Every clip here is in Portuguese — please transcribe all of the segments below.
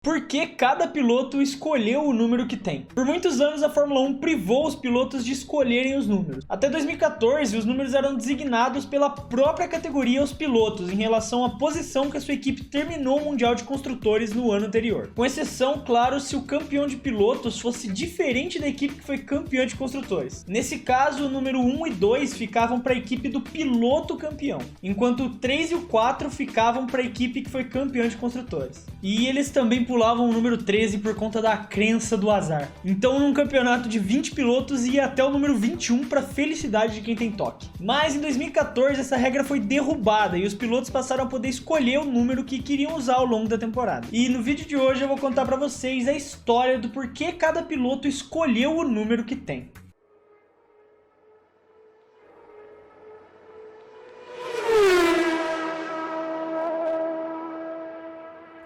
Por que cada piloto escolheu o número que tem? Por muitos anos a Fórmula 1 privou os pilotos de escolherem os números. Até 2014, os números eram designados pela própria categoria aos pilotos em relação à posição que a sua equipe terminou o Mundial de Construtores no ano anterior. Com exceção, claro, se o campeão de pilotos fosse diferente da equipe que foi campeã de construtores. Nesse caso, o número 1 e 2 ficavam para a equipe do piloto campeão, enquanto o 3 e o 4 ficavam para a equipe que foi campeã de construtores. E eles também pulavam o número 13 por conta da crença do azar. Então, num campeonato de 20 pilotos, ia até o número 21 para felicidade de quem tem toque. Mas em 2014, essa regra foi derrubada e os pilotos passaram a poder escolher o número que queriam usar ao longo da temporada. E no vídeo de hoje eu vou contar para vocês a história do porquê cada piloto escolheu o número que tem.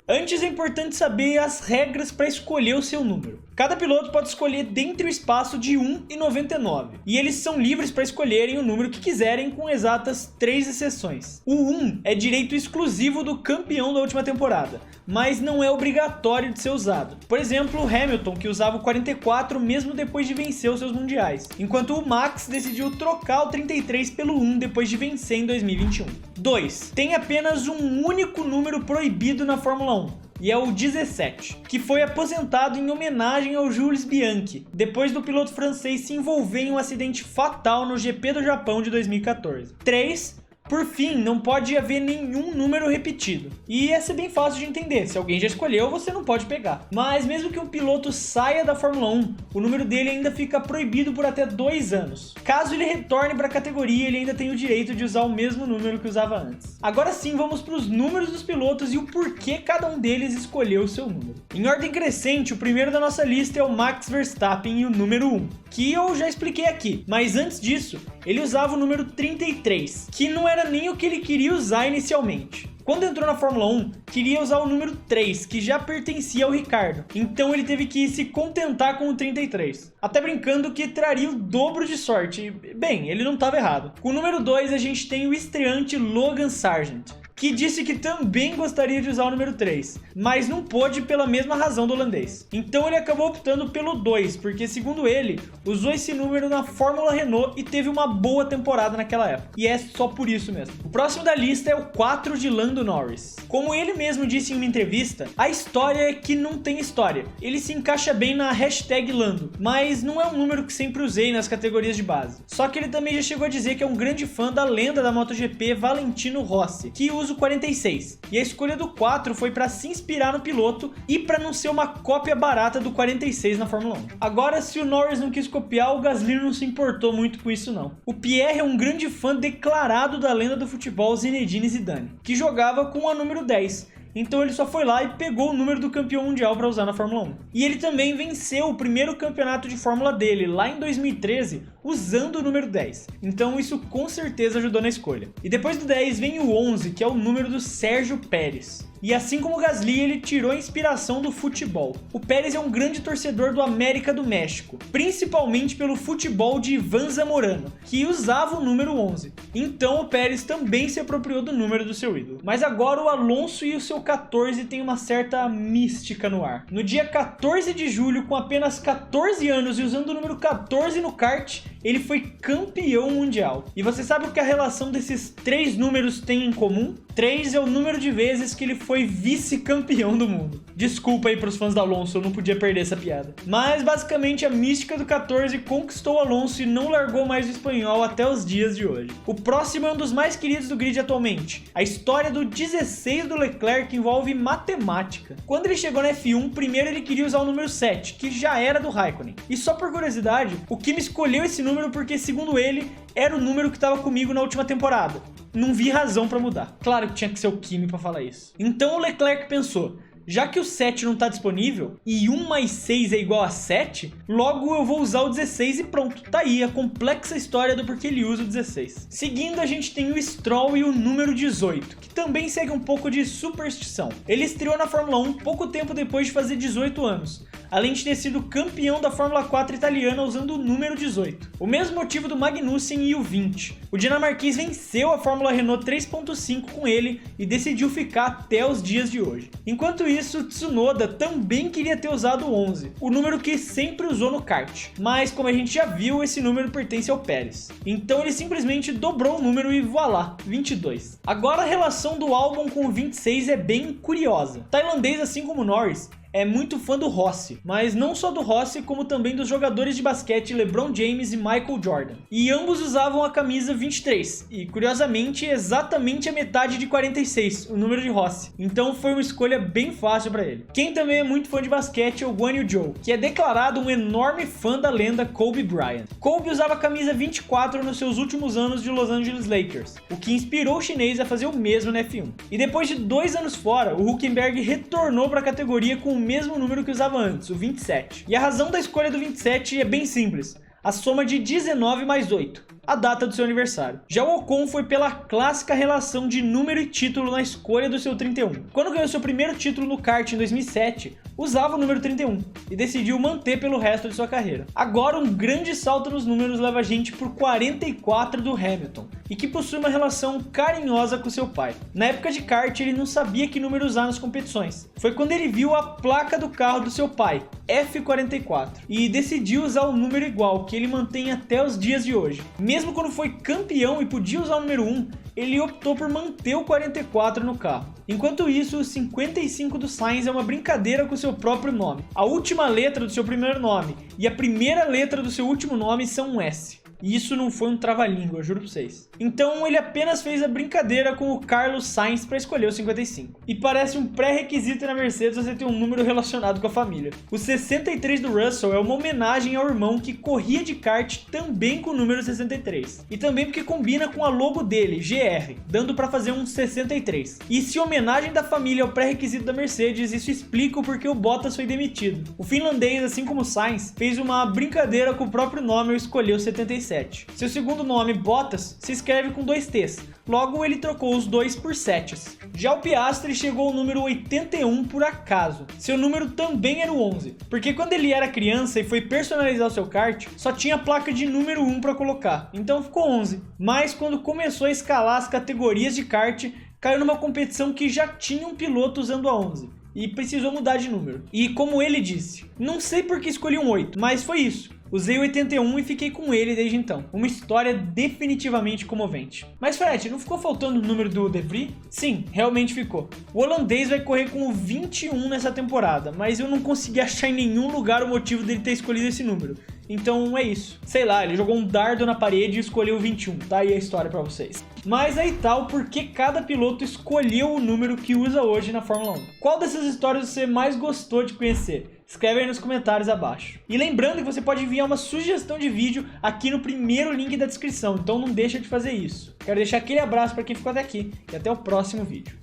Antes é importante saber as regras para escolher o seu número. Cada piloto pode escolher dentre o espaço de 1 e 99, e eles são livres para escolherem o número que quiserem com exatas 3 exceções. O 1 é direito exclusivo do campeão da última temporada, mas não é obrigatório de ser usado. Por exemplo, o Hamilton, que usava o 44 mesmo depois de vencer os seus mundiais, enquanto o Max decidiu trocar o 33 pelo 1 depois de vencer em 2021. 2. Tem apenas um único número proibido na Fórmula 1. E é o 17, que foi aposentado em homenagem ao Jules Bianchi, depois do piloto francês se envolver em um acidente fatal no GP do Japão de 2014. 3. Por fim, não pode haver nenhum número repetido. E essa é bem fácil de entender, se alguém já escolheu, você não pode pegar. Mas mesmo que um piloto saia da Fórmula 1, o número dele ainda fica proibido por até 2 anos. Caso ele retorne para a categoria, ele ainda tem o direito de usar o mesmo número que usava antes. Agora sim, vamos para os números dos pilotos e o porquê cada um deles escolheu o seu número. Em ordem crescente, o primeiro da nossa lista é o Max Verstappen e o número 1, que eu já expliquei aqui. Mas antes disso, ele usava o número 33, que não era nem o que ele queria usar inicialmente. Quando entrou na Fórmula 1, queria usar o número 3, que já pertencia ao Ricardo. Então ele teve que se contentar com o 33. Até brincando que traria o dobro de sorte. Bem, ele não estava errado. Com o número 2, a gente tem o estreante Logan Sargent, que disse que também gostaria de usar o número 3, mas não pôde pela mesma razão do holandês. Então ele acabou optando pelo 2, porque segundo ele, usou esse número na Fórmula Renault e teve uma boa temporada naquela época. E é só por isso mesmo. O próximo da lista é o 4 de Lando Norris. Como ele mesmo disse em uma entrevista, a história é que não tem história. Ele se encaixa bem na hashtag Lando, mas não é um número que sempre usei nas categorias de base. Só que ele também já chegou a dizer que é um grande fã da lenda da MotoGP Valentino Rossi, que usa o 46, e a escolha do 4 foi para se inspirar no piloto e para não ser uma cópia barata do 46 na Fórmula 1. Agora, se o Norris não quis copiar, o Gasly não se importou muito com isso não. O Pierre é um grande fã declarado da lenda do futebol Zinedine Zidane, que jogava com a número 10. Então ele só foi lá e pegou o número do campeão mundial para usar na Fórmula 1. E ele também venceu o primeiro campeonato de Fórmula dele, lá em 2013, usando o número 10. Então isso com certeza ajudou na escolha. E depois do 10 vem o 11, que é o número do Sérgio Pérez. E assim como o Gasly, ele tirou a inspiração do futebol. O Pérez é um grande torcedor do América do México, principalmente pelo futebol de Ivan Zamorano, que usava o número 11. Então o Pérez também se apropriou do número do seu ídolo. Mas agora o Alonso e o seu 14 tem uma certa mística no ar. No dia 14 de julho, com apenas 14 anos e usando o número 14 no kart, ele foi campeão mundial. E você sabe o que a relação desses 3 números tem em comum? 3 é o número de vezes que ele foi vice-campeão do mundo. Desculpa aí pros fãs do Alonso, eu não podia perder essa piada. Mas basicamente a mística do 14 conquistou o Alonso e não largou mais o espanhol até os dias de hoje. O próximo é um dos mais queridos do grid atualmente. A história do 16 do Leclerc envolve matemática. Quando ele chegou na F1, primeiro ele queria usar o número 7, que já era do Raikkonen. E só por curiosidade, o Kimi escolheu esse número porque, segundo ele, era o número que estava comigo na última temporada. Não vi razão para mudar. Claro que tinha que ser o Kimi para falar isso. Então o Leclerc pensou, já que o 7 não está disponível e 1 mais 6 é igual a 7, logo eu vou usar o 16 e pronto. Tá aí a complexa história do porquê ele usa o 16. Seguindo, a gente tem o Stroll e o número 18, que também segue um pouco de superstição. Ele estreou na Fórmula 1 pouco tempo depois de fazer 18 anos. além de ter sido campeão da Fórmula 4 italiana usando o número 18. O mesmo motivo do Magnussen e o 20. O dinamarquês venceu a Fórmula Renault 3.5 com ele e decidiu ficar até os dias de hoje. Enquanto isso, Tsunoda também queria ter usado o 11, o número que sempre usou no kart. Mas como a gente já viu, esse número pertence ao Pérez. Então ele simplesmente dobrou o número e voilá, 22. Agora a relação do Albon com o 26 é bem curiosa. O tailandês, assim como Norris, é muito fã do Rossi, mas não só do Rossi, como também dos jogadores de basquete LeBron James e Michael Jordan. E ambos usavam a camisa 23, e curiosamente exatamente a metade de 46, o número de Rossi. Então foi uma escolha bem fácil para ele. Quem também é muito fã de basquete é o Guan Yu Zhou, que é declarado um enorme fã da lenda Kobe Bryant. Kobe usava a camisa 24 nos seus últimos anos de Los Angeles Lakers, o que inspirou o chinês a fazer o mesmo na F1. E depois de 2 anos fora, o Hülkenberg retornou para a categoria com o mesmo número que usava antes, o 27. E a razão da escolha do 27 é bem simples: a soma de 19 mais 8, a data do seu aniversário. Já o Ocon foi pela clássica relação de número e título na escolha do seu 31. Quando ganhou seu primeiro título no kart em 2007, usava o número 31 e decidiu manter pelo resto de sua carreira. Agora um grande salto nos números leva a gente por 44 do Hamilton, e que possui uma relação carinhosa com seu pai. Na época de kart ele não sabia que número usar nas competições. Foi quando ele viu a placa do carro do seu pai, F44, e decidiu usar o número igual, que ele mantém até os dias de hoje. Mesmo quando foi campeão e podia usar o número 1, ele optou por manter o 44 no carro. Enquanto isso, o 55 do Sainz é uma brincadeira com seu próprio nome. A última letra do seu primeiro nome e a primeira letra do seu último nome são um S. E isso não foi um trava-língua, eu juro pra vocês. Então ele apenas fez a brincadeira com o Carlos Sainz para escolher o 55. E parece um pré-requisito na Mercedes você ter um número relacionado com a família. O 63 do Russell é uma homenagem ao irmão que corria de kart também com o número 63. E também porque combina com a logo dele, GR, dando para fazer um 63. E se homenagem da família é o pré-requisito da Mercedes, isso explica o porquê o Bottas foi demitido. O finlandês, assim como o Sainz, fez uma brincadeira com o próprio nome ao escolher o 77. Seu segundo nome, Bottas, se escreve com 2 T's, logo ele trocou os 2 por 7s. Já o Piastri chegou ao número 81 por acaso. Seu número também era o 11, porque quando ele era criança e foi personalizar o seu kart, só tinha a placa de número 1 para colocar, então ficou 11. Mas quando começou a escalar as categorias de kart, caiu numa competição que já tinha um piloto usando a 11. E precisou mudar de número. E como ele disse, não sei por que escolhi um 8, mas foi isso. Usei o 81 e fiquei com ele desde então. Uma história definitivamente comovente. Mas Fred, não ficou faltando o número do De Vries? Sim, realmente ficou. O holandês vai correr com o 21 nessa temporada, mas eu não consegui achar em nenhum lugar o motivo dele ter escolhido esse número. Então é isso. Sei lá, ele jogou um dardo na parede e escolheu o 21. Tá aí a história pra vocês. Mas aí tá o porquê cada piloto escolheu o número que usa hoje na Fórmula 1. Qual dessas histórias você mais gostou de conhecer? Escreve aí nos comentários abaixo. E lembrando que você pode enviar uma sugestão de vídeo aqui no primeiro link da descrição, então não deixa de fazer isso. Quero deixar aquele abraço para quem ficou até aqui e até o próximo vídeo.